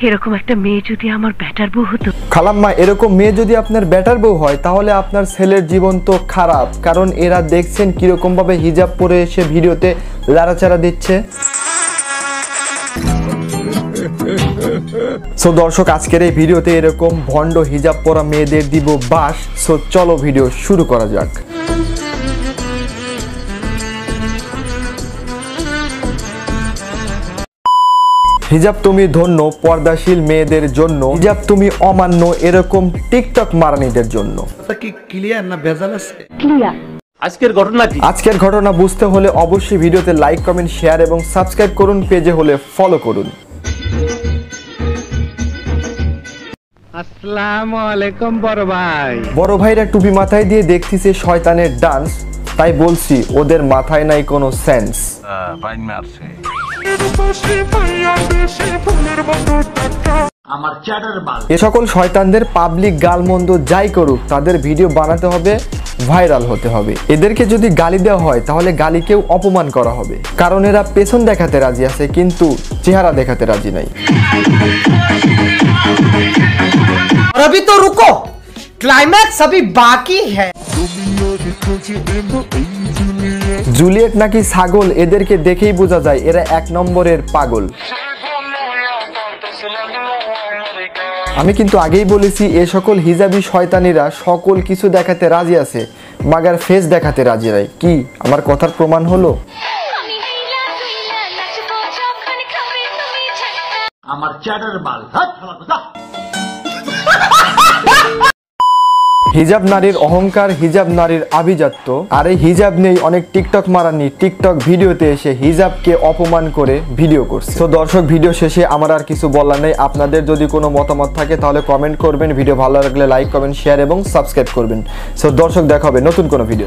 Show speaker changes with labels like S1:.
S1: এরকম একটা মেয়ে যদি আমার ব্যাটার বউ হতো।
S2: খালাম্মা, এরকম মেয়ে যদি আপনার ব্যাটার বউ হয় তাহলে আপনার ছেলের জীবন তো খারাপ, কারণ এরা দেখছেন কিরকম ভাবে হিজাব পরে এসে ভিডিওতে লাড়াচাড়া দিচ্ছে। সো দর্শক, আজকের এই ভিডিওতে এরকম ভণ্ড হিজাব পরা মেয়েদের দিব বাস। সো চলো ভিডিও শুরু করা যাক। হিজাব তুমি ধন্য পর্দাশীল মেয়েদের জন্য, হিজাব তুমি অমান্য এরকম টিকটক মারানিদের জন্য।
S3: কি ক্লিয়ার না ভেজাল আছে?
S1: ক্লিয়ার।
S2: আজকের ঘটনা বুঝতে হলে অবশ্যই ভিডিওতে লাইক, কমেন্ট, শেয়ার এবং সাবস্ক্রাইব করুন। পেজে হলে ফলো করুন।
S3: আসসালামু আলাইকুম বড় ভাই।
S2: বড় ভাইরা টুপি মাথায় দিয়ে দেখতেছে শয়তানের ডান্স, তাই বলছি ওদের মাথায় নাই কোনো সেন্স। এ সকল শয়তানদের পাবলিক গালমন্দ যাই করুক, তাদের ভিডিও বানাতে হবে, ভাইরাল হতে হবে। এদেরকে যদি গালি দেওয়া হয় তাহলে গালিকেও অপমান করা হবে, কারণ এরা পেছন দেখাতে রাজি আছে কিন্তু চেহারা দেখাতে রাজি নাই।
S4: अभी तो रुको, क्लाइमैक्स अभी बाकी है।
S2: জুলিয়েট নাকি ছাগল, এদেরকে দেখেই বোঝা যায় এরা এক নম্বরের পাগল। আমি কিন্তু আগেই বলেছি এ সকল হিজাবি শয়তানিরা সকল কিছু দেখাতে রাজি আছে, মাগার ফেস দেখাতে রাজি নাই। কি আমার কথার প্রমাণ হলো?
S3: আমার চ্যাটার বাল।
S2: হিজাব নারীর অহংকার, হিজাব নারীর আভিজাত্য। আর এই হিজাব নেই অনেক টিকটক মারানি টিকটক ভিডিওতে এসে হিজাবকে অপমান করে ভিডিও করছে। তো দর্শক, ভিডিও শেষে আমার আর কিছু বলার নেই। আপনাদের যদি কোনো মতামত থাকে তাহলে কমেন্ট করবেন। ভিডিও ভালো লাগলে লাইক, কমেন্ট, শেয়ার এবং সাবস্ক্রাইব করবেন। সো দর্শক, দেখা হবে নতুন কোনো ভিডিও।